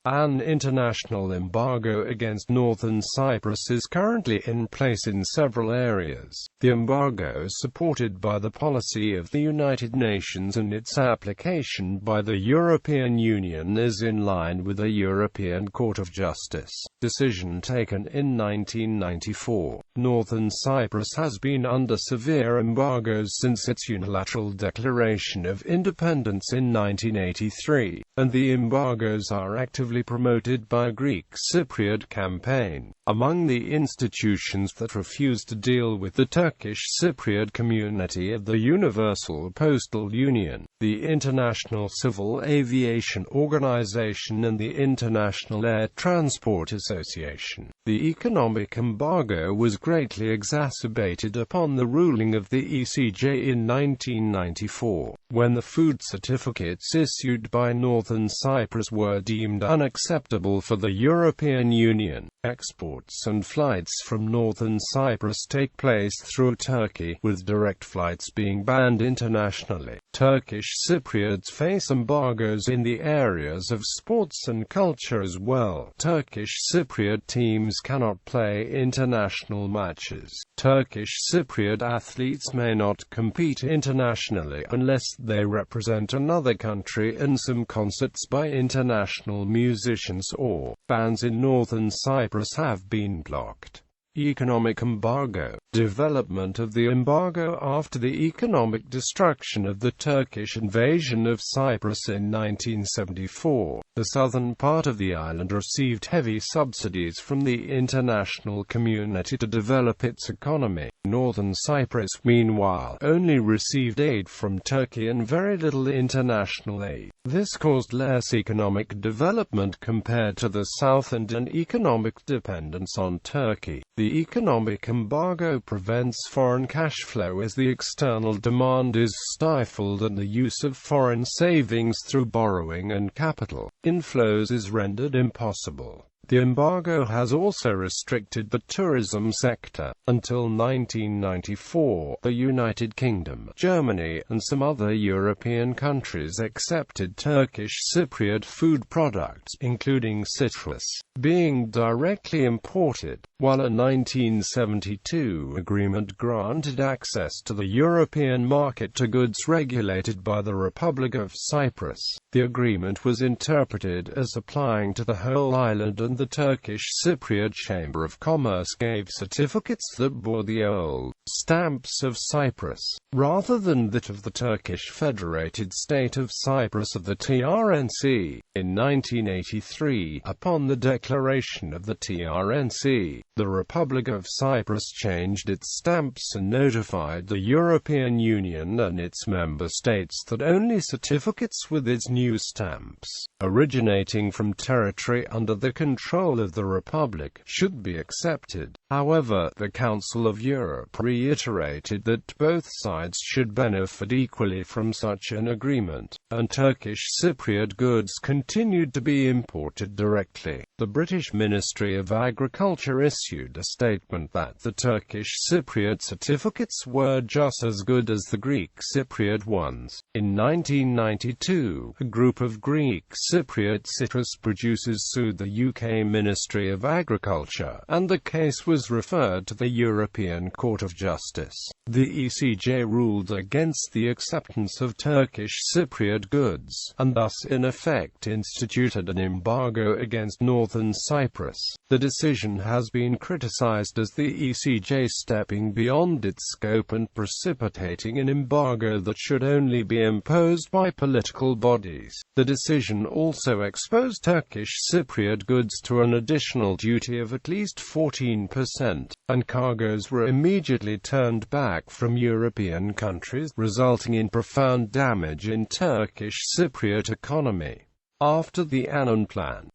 An international embargo against Northern Cyprus is currently in place in several areas. The embargo is supported by the policy of the United Nations, and its application by the European Union is in line with the European Court of Justice decision taken in 1994. Northern Cyprus has been under severe embargoes since its unilateral declaration of independence in 1983, and the embargoes are actively promoted by Greek Cypriot campaign. Among the institutions that refuse to deal with the Turkish Cypriot community of the Universal Postal Union, the International Civil Aviation Organization, and the International Air Transport Association. The economic embargo was greatly exacerbated upon the ruling of the ECJ in 1994, when the food certificates issued by Northern Cyprus were deemed unacceptable for the European Union. Exports and flights from Northern Cyprus take place through Turkey, with direct flights being banned internationally. Turkish Cypriots face embargoes in the areas of sports and culture as well. Turkish Cypriot teams cannot play international matches. Turkish Cypriot athletes may not compete internationally unless they represent another country, and some concerts by international musicians or bands in Northern Cyprus have been blocked. Economic embargo. Development of the embargo. After the economic destruction of the Turkish invasion of Cyprus in 1974, the southern part of the island received heavy subsidies from the international community to develop its economy. Northern Cyprus, meanwhile, only received aid from Turkey and very little international aid. This caused less economic development compared to the south and an economic dependence on Turkey. The economic embargo prevents foreign cash flow as the external demand is stifled, and the use of foreign savings through borrowing and capital inflows is rendered impossible. The embargo has also restricted the tourism sector. Until 1994, the United Kingdom, Germany, and some other European countries accepted Turkish Cypriot food products, including citrus, being directly imported, while a 1972 agreement granted access to the European market to goods regulated by the Republic of Cyprus. The agreement was interpreted as applying to the whole island, and the Turkish Cypriot Chamber of Commerce gave certificates that bore the old stamps of Cyprus, rather than that of the Turkish Federated State of Cyprus of the TRNC. In 1983, upon the declaration of the TRNC, the Republic of Cyprus changed its stamps and notified the European Union and its member states that only certificates with its new stamps, originating from territory under the control of the Republic, should be accepted. However, the Council of Europe reiterated that both sides should benefit equally from such an agreement, and Turkish Cypriot goods continued to be imported directly. The British Ministry of Agriculture issued a statement that the Turkish Cypriot certificates were just as good as the Greek Cypriot ones. In 1992, a group of Greek Cypriot citrus producers sued the UK Ministry of Agriculture, and the case was referred to the European Court of Justice. The ECJ ruled against the acceptance of Turkish Cypriot goods, and thus in effect instituted an embargo against Northern Cyprus. The decision has been criticized as the ECJ stepping beyond its scope and precipitating an embargo that should only be imposed by political bodies. The decision also exposed Turkish Cypriot goods to an additional duty of at least 14%, and cargoes were immediately turned back from European countries, resulting in profound damage in Turkish Cypriot economy. After the Annan Plan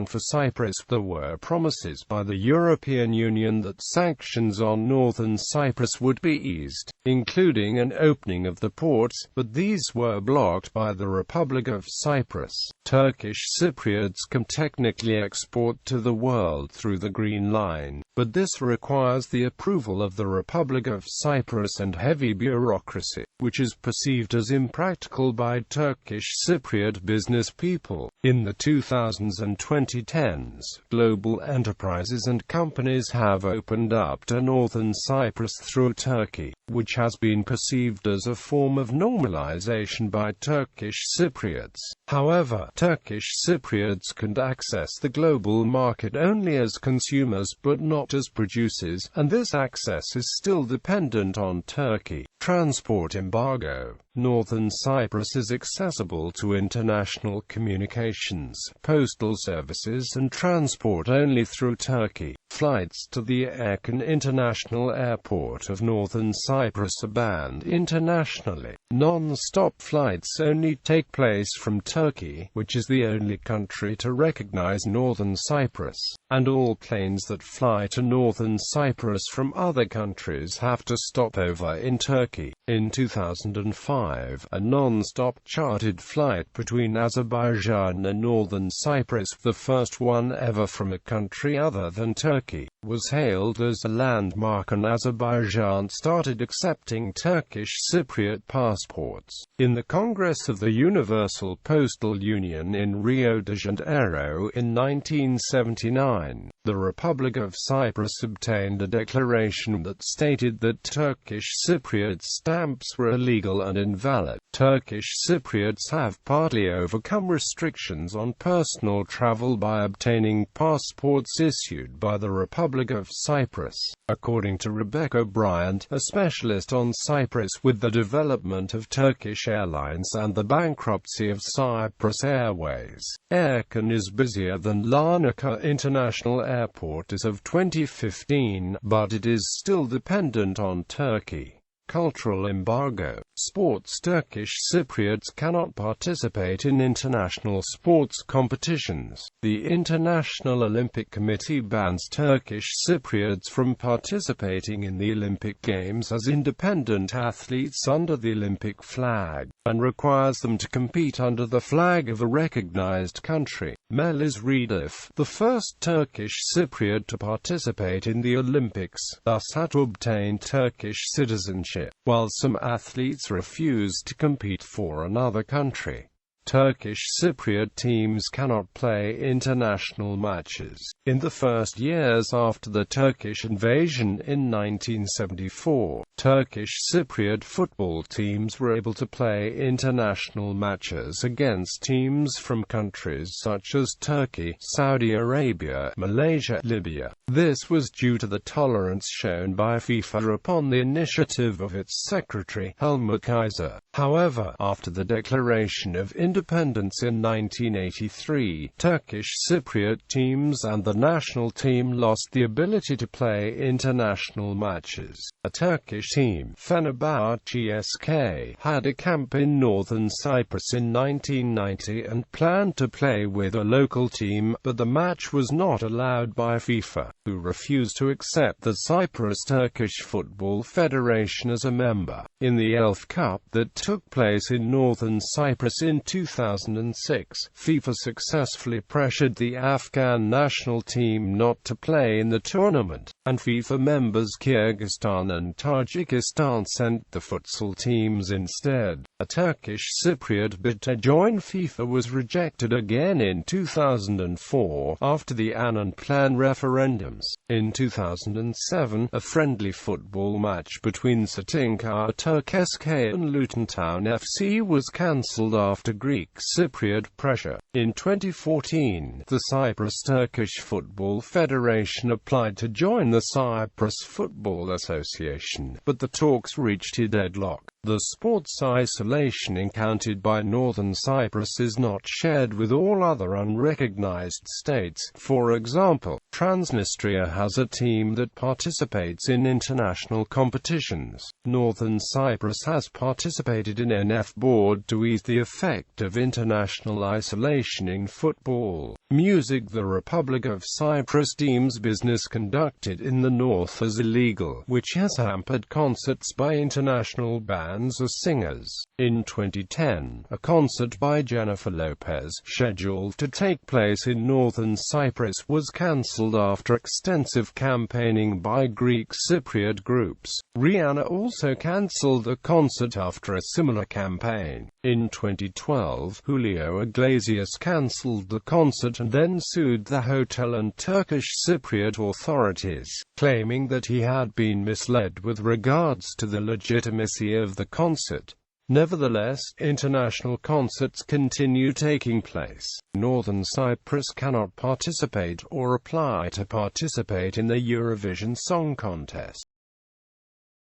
for Cyprus, there were promises by the European Union that sanctions on Northern Cyprus would be eased, including an opening of the ports, but these were blocked by the Republic of Cyprus. Turkish Cypriots can technically export to the world through the Green Line, but this requires the approval of the Republic of Cyprus and heavy bureaucracy, which is perceived as impractical by Turkish Cypriot business people. In the 2000s and 2010s, global enterprises and companies have opened up to Northern Cyprus through Turkey, which has been perceived as a form of normalization by Turkish Cypriots. However, Turkish Cypriots can access the global market only as consumers but not as producers, and this access is still dependent on Turkey. Transport embargo. Northern Cyprus is accessible to international communications, postal services and transport only through Turkey. Flights to the Aviation International Airport of Northern Cyprus are banned internationally. Non-stop flights only take place from Turkey, which is the only country to recognize Northern Cyprus, and all planes that fly to Northern Cyprus from other countries have to stop over in Turkey. In 2005, a non-stop chartered flight between Azerbaijan and Northern Cyprus, the first one ever from a country other than Turkey, was hailed as a landmark, and Azerbaijan started accepting Turkish Cypriot passports. In the Congress of the Universal Postal Union in Rio de Janeiro in 1979, the Republic of Cyprus obtained a declaration that stated that Turkish Cypriot stamps were illegal and invalid. Turkish Cypriots have partly overcome restrictions on personal travel by obtaining passports issued by the Republic of Cyprus. According to Rebecca Bryant, a specialist on Cyprus, with the development of Turkish Airlines and the bankruptcy of Cyprus Airways, Aircon is busier than Larnaca International Airport as of 2015, but it is still dependent on Turkey. Cultural embargo. Sports. Turkish Cypriots cannot participate in international sports competitions. The International Olympic Committee bans Turkish Cypriots from participating in the Olympic Games as independent athletes under the Olympic flag, and requires them to compete under the flag of a recognized country. Melis Redif, the first Turkish Cypriot to participate in the Olympics, thus had to obtain Turkish citizenship, while some athletes refused to compete for another country. Turkish Cypriot teams cannot play international matches. In the first years after the Turkish invasion in 1974, Turkish Cypriot football teams were able to play international matches against teams from countries such as Turkey, Saudi Arabia, Malaysia, Libya. This was due to the tolerance shown by FIFA upon the initiative of its secretary, Helmut Kaiser. However, after the declaration of independence in 1983, Turkish Cypriot teams and the national team lost the ability to play international matches. A Turkish team, Fenerbahçe SK, had a camp in Northern Cyprus in 1990 and planned to play with a local team, but the match was not allowed by FIFA, who refused to accept the Cyprus Turkish Football Federation as a member. In the ELF Cup that took place in Northern Cyprus in 2006, FIFA successfully pressured the Afghan national team not to play in the tournament, and FIFA members Kyrgyzstan and Tajikistan sent the futsal teams instead. A Turkish Cypriot bid to join FIFA was rejected again in 2004 after the Annan Plan referendums. In 2007, a friendly football match between Satinka Turk SK and Luton Town FC was cancelled after Greek Cypriot pressure. In 2014, the Cyprus Turkish Football Federation applied to join the Cyprus Football Association, but the talks reached a deadlock. The sports isolation encountered by Northern Cyprus is not shared with all other unrecognized states. For example, Transnistria has a team that participates in international competitions. Northern Cyprus has participated in NF board to ease the effect of international isolation in football. Music. The Republic of Cyprus deems business conducted in the north as illegal, which has hampered concerts by international bands or singers. In 2010, a concert by Jennifer Lopez, scheduled to take place in Northern Cyprus, was cancelled cancelled after extensive campaigning by Greek Cypriot groups. Rihanna also cancelled a concert after a similar campaign. In 2012, Julio Iglesias cancelled the concert and then sued the hotel and Turkish Cypriot authorities, claiming that he had been misled with regards to the legitimacy of the concert. Nevertheless, international concerts continue taking place. Northern Cyprus cannot participate or apply to participate in the Eurovision Song Contest.